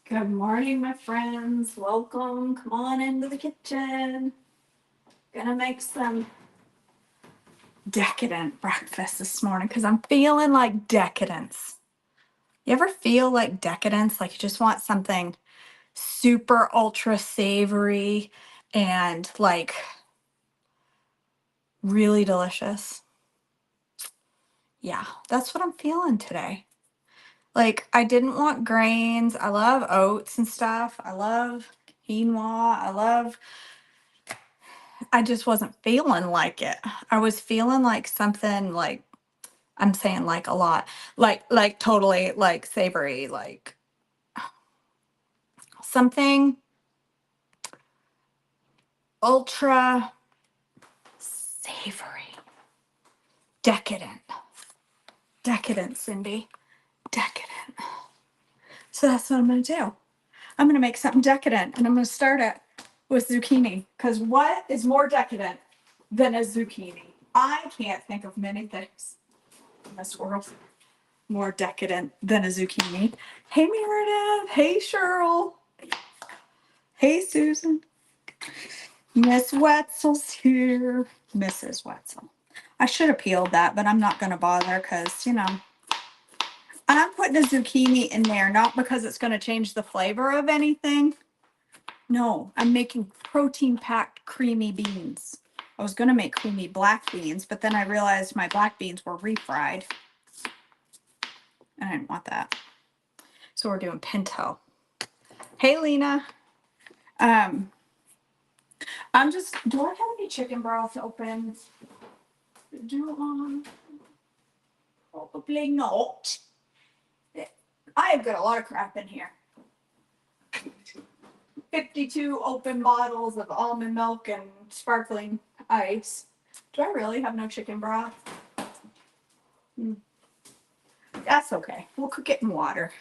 Good morning, my friends. Welcome. Come on into the kitchen. Gonna make some decadent breakfast this morning because I'm feeling like decadence. You ever feel like decadence? Like you just want something super ultra savory and like really delicious? Yeah, that's what I'm feeling today. Like I didn't want grains. I love oats and stuff. I love quinoa. I just wasn't feeling like it. I was feeling like something like I'm saying like a lot. Like totally like savory, like something ultra savory. Decadent. Decadent, Cindy. Decadent. So that's what I'm gonna do. I'm gonna make something decadent and I'm gonna start it with zucchini. Because what is more decadent than a zucchini? I can't think of many things in this world more decadent than a zucchini. Hey Meredith. Hey Cheryl. Hey Susan. Miss Wetzel's here. Mrs. Wetzel. I should have peeled that, but I'm not going to bother because, I'm putting a zucchini in there not because it's going to change the flavor of anything. No, I'm making protein-packed creamy beans. I was going to make creamy black beans, but then I realized my black beans were refried. And I didn't want that. So we're doing pinto. Hey, Lena. Um, do I have any chicken broth open? Do probably not. I have got a lot of crap in here. 52 open bottles of almond milk and sparkling ice. Do I really have no chicken broth? That's okay. We'll cook it in water.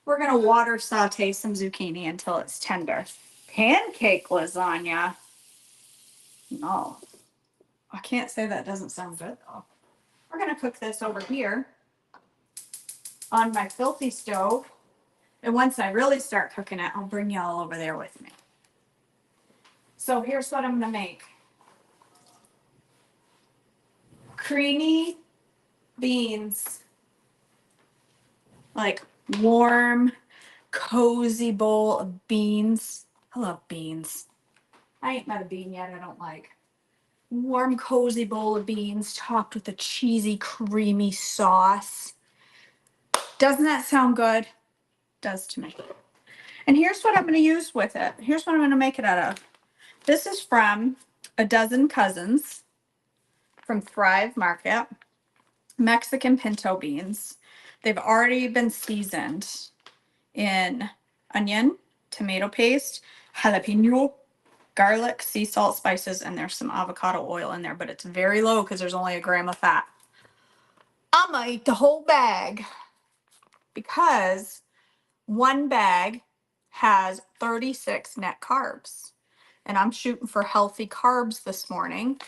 We're gonna water saute some zucchini until it's tender. Pancake lasagna. No, I can't say that doesn't sound good though. We're gonna cook this over here on my filthy stove. And once I really start cooking it, I'll bring y'all over there with me. So here's what I'm gonna make. Creamy beans, like warm, cozy bowl of beans. I love beans. I ain't met a bean yet I don't like. Warm, cozy bowl of beans topped with a cheesy, creamy sauce. Doesn't that sound good? Does to me. And here's what I'm going to use with it. Here's what I'm going to make it out of. This is from A Dozen Cousins from Thrive Market. Mexican pinto beans. They've already been seasoned in onion, tomato paste, jalapeno, garlic, sea salt, spices, and there's some avocado oil in there, but it's very low because there's only a gram of fat. I'm gonna eat the whole bag because one bag has 36 net carbs. And I'm shooting for healthy carbs this morning.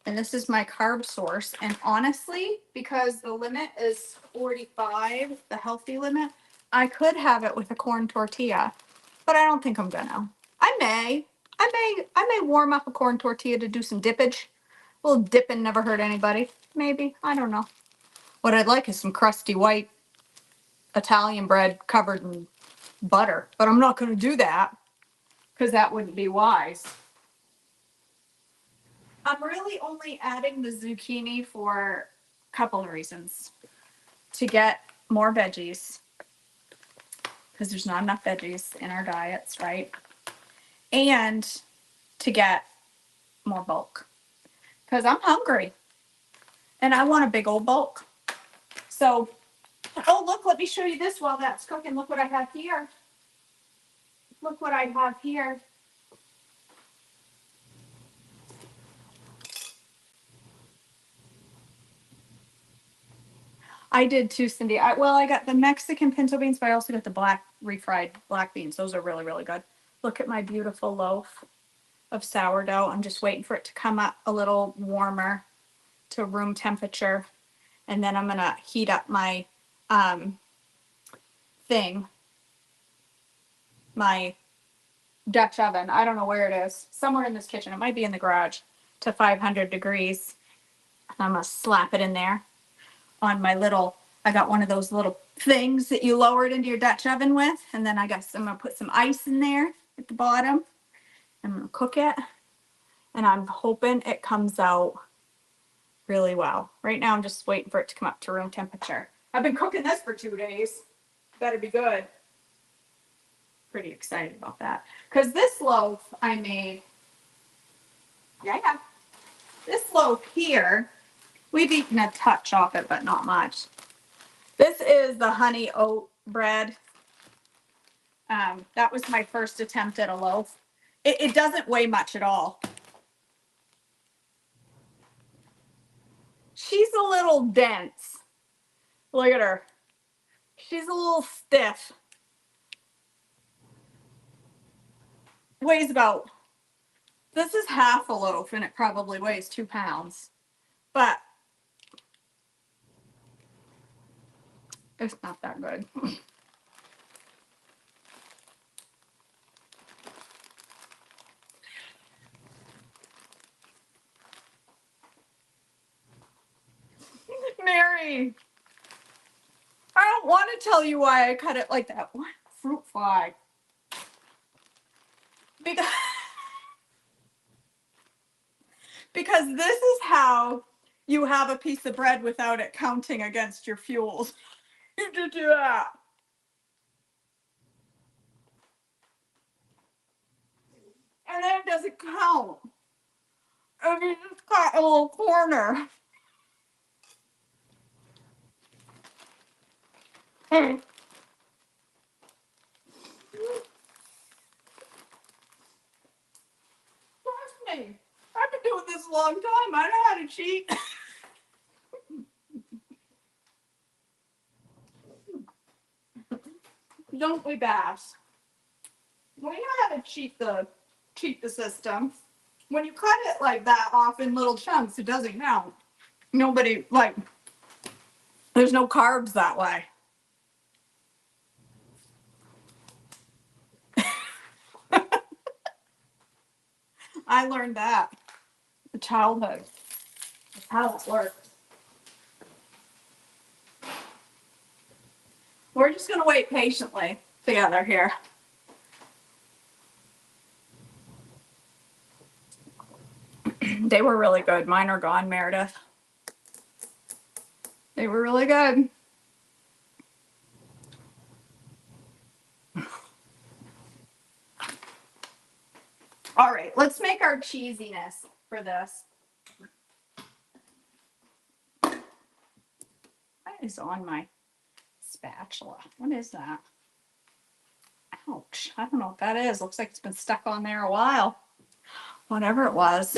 And this is my carb source. And honestly, because the limit is 45, the healthy limit, I could have it with a corn tortilla, but I don't think I'm gonna. I may warm up a corn tortilla to do some dippage. A little dipping never hurt anybody. Maybe. I don't know. What I'd like is some crusty white Italian bread covered in butter, but I'm not gonna do that because that wouldn't be wise. I'm really only adding the zucchini for a couple of reasons. To get more veggies, because there's not enough veggies in our diets, right? And to get more bulk, because I'm hungry and I want a big old bulk. So, oh, look, let me show you this while that's cooking. Look what I have here. Look what I have here. I did too, Cindy. I got the Mexican pinto beans, but I also got the black refried black beans. Those are really, really good. Look at my beautiful loaf of sourdough. I'm just waiting for it to come up a little warmer to room temperature. And then I'm going to heat up my thing, my Dutch oven. I don't know where it is. Somewhere in this kitchen. It might be in the garage to 500 degrees. I'm going to slap it in there on my little, I got one of those little things that you lower it into your Dutch oven with. And then I'm going to put some ice in there at the bottom. I'm going to cook it. And I'm hoping it comes out really well. Right now I'm just waiting for it to come up to room temperature. I've been cooking this for 2 days. Better be good. Pretty excited about that. Because this loaf I made, yeah, this loaf here, we've eaten a touch off it, but not much. This is the honey oat bread. That was my first attempt at a loaf. It doesn't weigh much at all. She's a little dense. Look at her. She's a little stiff. Weighs about, this is half a loaf and it probably weighs 2 pounds. But it's not that good. Mary, I don't want to tell you why I cut it like that. What? Fruit fly. Because, because this is how you have a piece of bread without it counting against your fuels. You do that. And then it doesn't count. If you just cut a little corner. Trust me. I've been doing this a long time. I know how to cheat. Don't we, Bass? We know how to cheat the system. When you cut it like that off in little chunks, it doesn't count. Nobody, like, there's no carbs that way. I learned that in childhood. That's how it works. We're just going to wait patiently together here. They were really good. Mine are gone, Meredith. They were really good. All right, let's make our cheesiness for this. What is on my spatula? What is that? Ouch. I don't know what that is. Looks like it's been stuck on there a while. Whatever it was.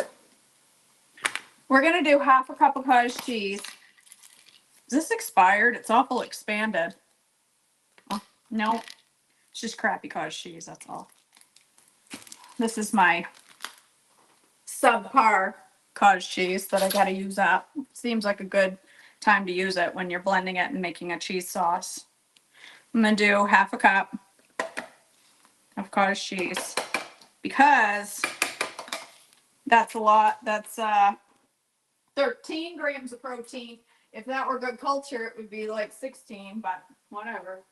We're going to do half a cup of cottage cheese. Is this expired? It's awful expanded. Oh, no, it's just crappy cottage cheese, that's all. This is my subpar cottage cheese that I got to use up. Seems like a good time to use it when you're blending it and making a cheese sauce. I'm going to do half a cup of cottage cheese because that's a lot. That's 13 grams of protein. If that were good culture, it would be like 16, but whatever.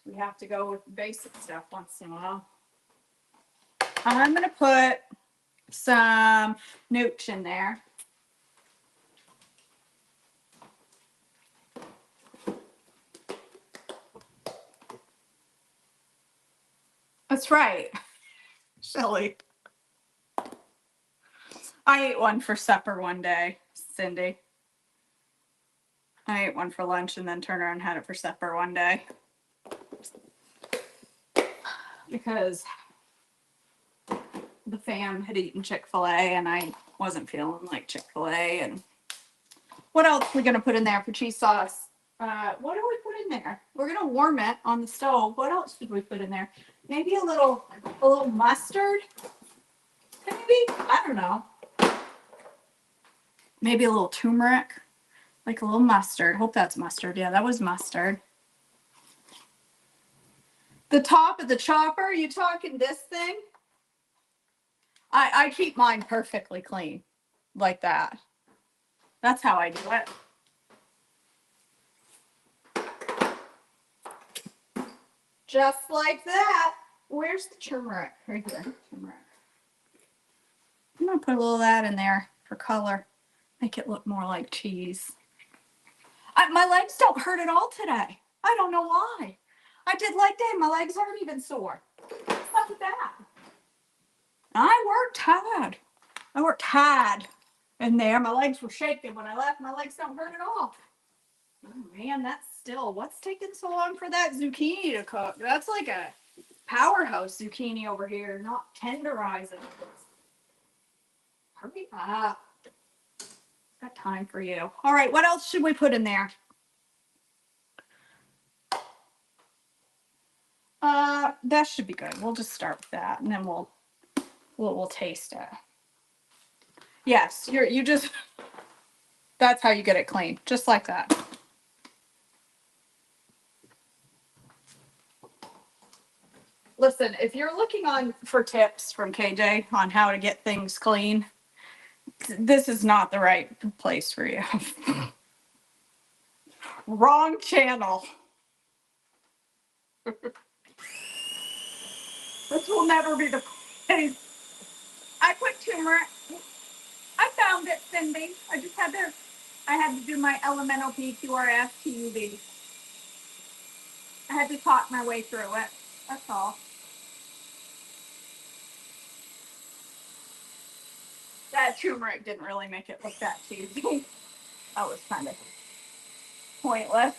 We have to go with basic stuff once in a while. I'm going to put some nooch in there. That's right, Shelly. I ate one for supper one day, Cindy. I ate one for lunch and then turned around and had it for supper one day. Because the fam had eaten Chick-fil-A and I wasn't feeling like Chick-fil-A. And what else are we going to put in there for cheese sauce? What do we put in there? We're going to warm it on the stove. What else did we put in there? Maybe a little mustard? Maybe? I don't know. Maybe a little turmeric, like a little mustard. Hope that's mustard. Yeah, that was mustard. The top of the chopper, you talking this thing? I keep mine perfectly clean, like that. That's how I do it. Just like that. Where's the turmeric? Right here, turmeric. I'm gonna put a little of that in there for color. Make it look more like cheese. My legs don't hurt at all today. I don't know why. I did leg day. My legs aren't even sore. Look at that. I worked hard. I worked hard in there. My legs were shaking when I left. My legs don't hurt at all. Oh man, that's still, what's taking so long for that zucchini to cook? That's like a powerhouse zucchini over here, not tenderizing. Hurry up. Got time for you. All right, what else should we put in there? That should be good. We'll just start with that, and then we'll taste it. Yes, you just. That's how you get it clean, just like that. Listen, if you're looking for tips from KJ on how to get things clean, this is not the right place for you. Wrong channel. This will never be the place. I put turmeric. I found it, Cindy. I had to do my elemental PQRS TUV. I had to talk my way through it. That's all. That turmeric didn't really make it look that cheesy. That was kind of pointless.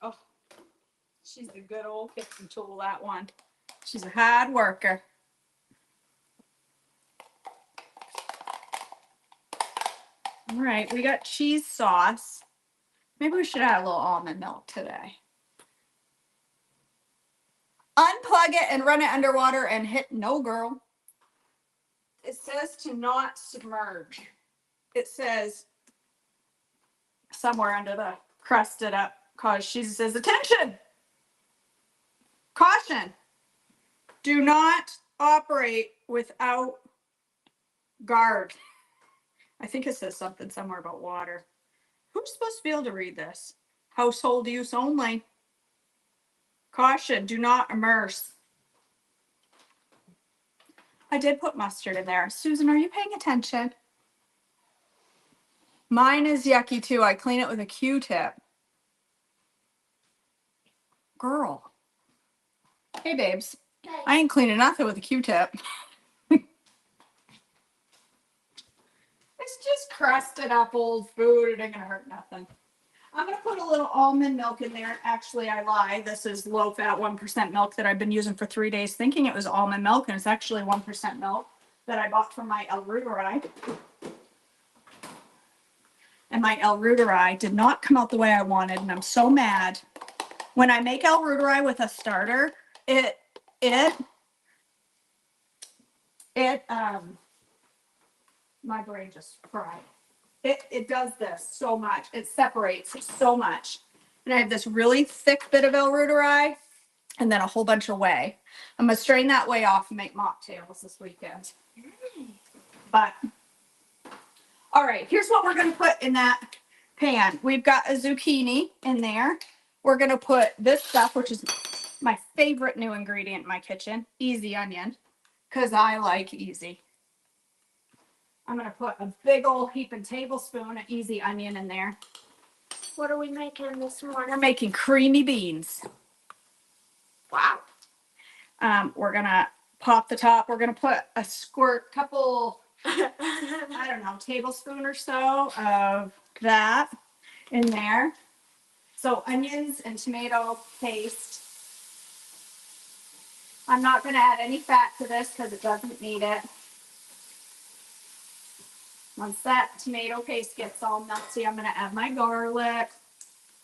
Oh, she's a good old kitchen tool, that one. She's a hard worker. All right, we got cheese sauce. Maybe we should add a little almond milk today. Unplug it and run it underwater and hit no, girl. It says to not submerge. It says somewhere under the crusted up cause she says, attention, caution, do not operate without guard. I think it says something somewhere about water. Who's supposed to be able to read this? Household use only. Caution, do not immerse. I did put mustard in there. Susan, are you paying attention? Mine is yucky too. I clean it with a Q-tip. Girl. Hey, babes. Hey. I ain't cleaning nothing with a Q-tip. It's just crusted up old food. It ain't gonna hurt nothing. I'm gonna put a little almond milk in there. Actually, I lie. This is low-fat 1% milk that I've been using for 3 days, thinking it was almond milk, and it's actually 1% milk that I bought from my El Ruteri. And my El Ruteri did not come out the way I wanted, and I'm so mad. When I make El Ruteri with a starter, my brain just fried. It does this so much. It separates so much. And I have this really thick bit of El Ruteri and then a whole bunch of whey. I'm going to strain that whey off and make mocktails this weekend. But, all right, here's what we're going to put in that pan. We've got a zucchini in there. We're going to put this stuff, which is my favorite new ingredient in my kitchen, easy onion, because I like easy. I'm going to put a big old heaping tablespoon of easy onion in there. What are we making this morning? We're making creamy beans. Wow. We're going to pop the top. We're going to put a couple, I don't know, tablespoon or so of that in there. So onions and tomato paste. I'm not going to add any fat to this because it doesn't need it. Once that tomato paste gets all melty, I'm going to add my garlic.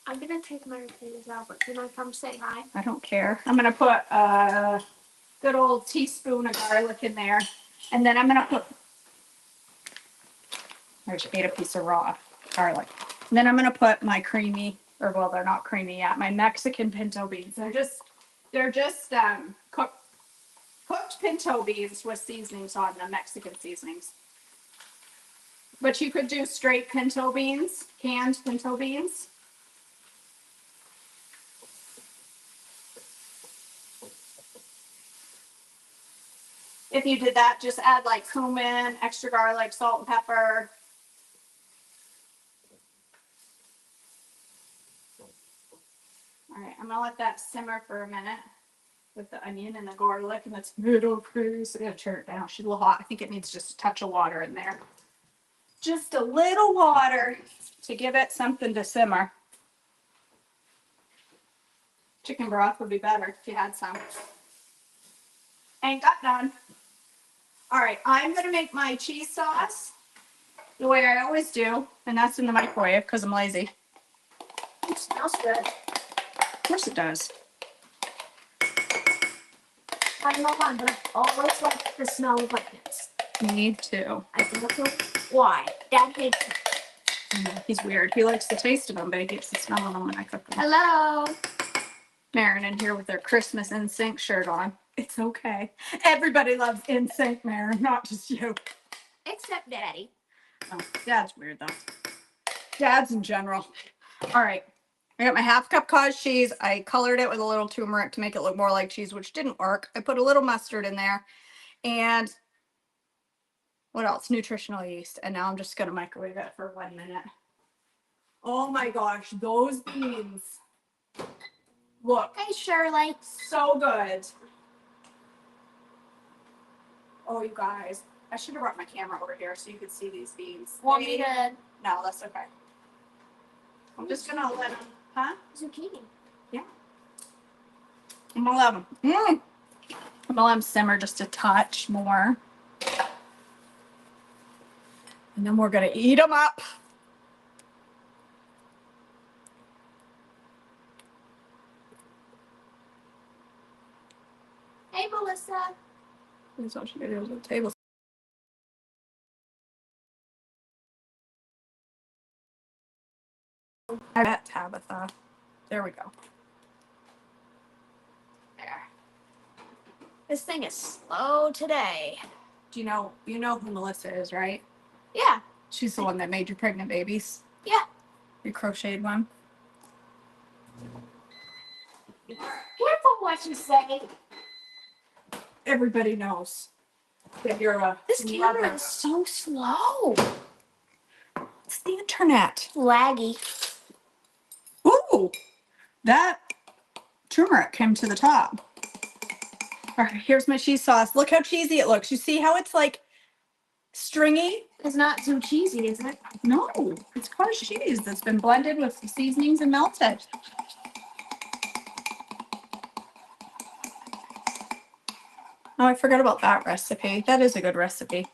I'm going to take my potatoes out, but can I come say hi? I don't care. I'm going to put a good old teaspoon of garlic in there. And then I'm going to put I just ate a piece of raw garlic. And then I'm gonna put my creamy, or well, they're not creamy yet. My Mexican pinto beans. They're just cooked pinto beans with seasonings on them, Mexican seasonings. But you could do straight pinto beans, canned pinto beans. If you did that, just add like cumin, extra garlic, salt and pepper. All right, I'm gonna let that simmer for a minute with the onion and the garlic and the tomato paste. I'm gonna turn it down. She's a little hot. I think it needs just a touch of water in there. Just a little water to give it something to simmer. Chicken broth would be better if you had some. Ain't got none. All right, I'm gonna make my cheese sauce the way I always do, and that's in the microwave because I'm lazy. It smells good. Of course it does. I don't know why, but I always like the smell of onions. Me too. I don't know why. Dad hates it. He's weird. He likes the taste of them, but he hates the smell of them when I cook them. Hello. Marin in here with their Christmas NSYNC shirt on. It's okay. Everybody loves NSYNC, Marin, not just you. Except Daddy. Oh, Dad's weird though. Dads in general. All right. I got my half cup cottage cheese. I colored it with a little turmeric to make it look more like cheese, which didn't work. I put a little mustard in there. And what else? Nutritional yeast. And now I'm just going to microwave it for 1 minute. Oh my gosh, those beans look Hey, Shirley. so good. Oh, you guys. I should have brought my camera over here so you could see these beans. Want me to No, that's okay. I'm just going to let them, huh? zucchini? I'm gonna let them. I'm gonna let them simmer just a touch more, and then we're gonna eat them up. Hey, Melissa. That's all she did was a table. I bet Tabitha. There we go. There. This thing is slow today. Do you know who Melissa is, right? Yeah. She's the one that made your pregnant babies. Yeah. Your crocheted one. Careful what you say. Everybody knows that you're a This camera mother. is so slow. It's the internet. Laggy. Ooh, that turmeric came to the top. All right, here's my cheese sauce. Look how cheesy it looks. You see how it's like stringy? It's not so cheesy, is it? No, it's cottage cheese that's been blended with seasonings and melted. Oh, I forgot about that recipe. That is a good recipe.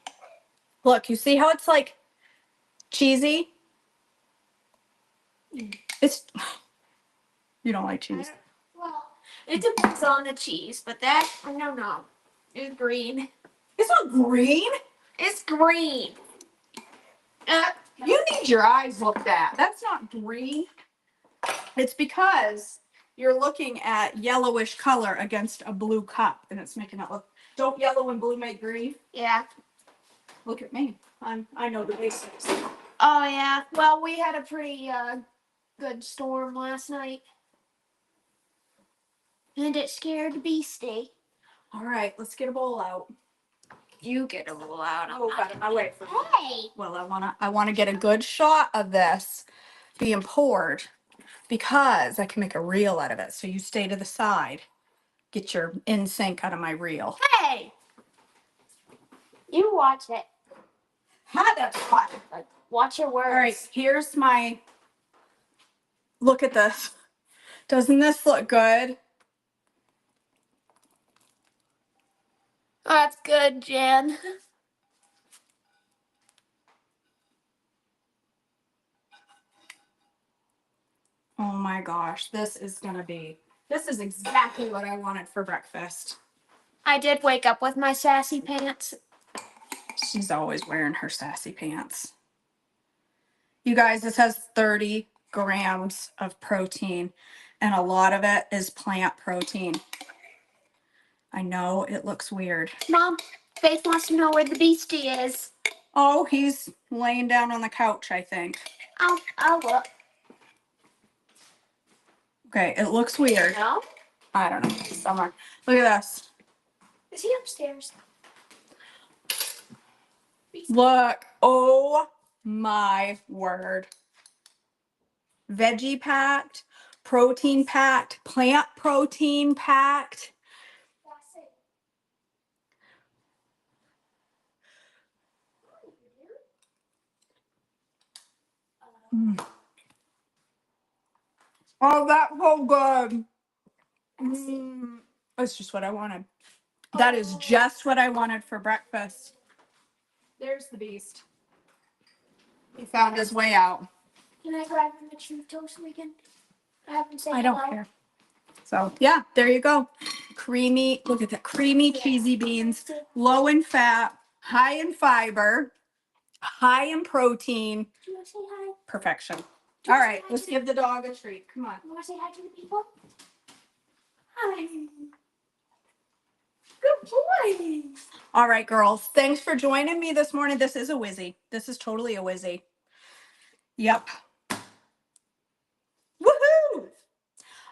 Look, you see how it's like cheesy? It's, you don't like cheese. Well, it depends on the cheese, but that, I don't know. It's green. It's not green. It's green. You need your eyes looked at. That's not green. It's because you're looking at yellowish color against a blue cup, and it's making it look. Don't yellow and blue make green? Yeah. Look at me. I know the basics. Oh, yeah. Well, we had a pretty good storm last night. And it scared the beastie. All right, let's get a bowl out. You get a little out. Oh, got it. I wait for. Hey! Well, I wanna get a good shot of this being poured because I can make a reel out of it. So you stay to the side. Get your NSYNC out of my reel. Hey! You watch it. How that's hot. Like, watch your words. All right, here's my. Look at this. Doesn't this look good? Oh, that's good, Jen. Oh my gosh, this is exactly what I wanted for breakfast. I did wake up with my sassy pants. She's always wearing her sassy pants. You guys, this has 30 grams of protein, and a lot of it is plant protein. I know it looks weird. Mom, Faith wants to know where the beastie is. Oh, he's laying down on the couch, I think. I'll look. Okay, it looks weird. No? I don't know, somewhere. Look at this. Is he upstairs? Look. Oh my word. Veggie packed, protein packed, plant protein packed. Mm. Oh, that's so good. That's just what I wanted. That is just what I wanted for breakfast. There's the beast. He found his way out. Can I grab him a chew toast so we can have him say I don't hello? care. So yeah, there you go. Creamy, look at that, creamy, cheesy beans, low in fat, high in fiber, high in protein. Do you want to say hi? Perfection. Do you All wanna say right, hi let's to give the dog a treat. Come on. You want to say hi to the people? Hi. Good boy. All right, girls. Thanks for joining me this morning. This is a whizzy. This is totally a whizzy. Yep. Woohoo!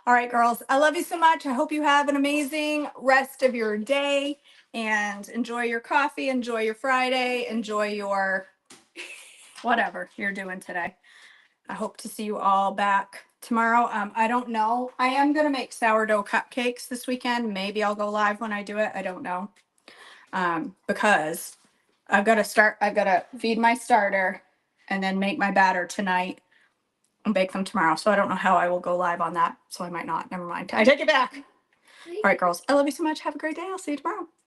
All right, girls. I love you so much. I hope you have an amazing rest of your day and enjoy your coffee, enjoy your Friday, enjoy your whatever you're doing today. I hope to see you all back tomorrow. I don't know. I am going to make sourdough cupcakes this weekend. Maybe I'll go live when I do it. I don't know. Because I've got to feed my starter and then make my batter tonight and bake them tomorrow. So I don't know how I will go live on that. So I might not. Never mind. I take it back. All right, girls. I love you so much. Have a great day. I'll see you tomorrow.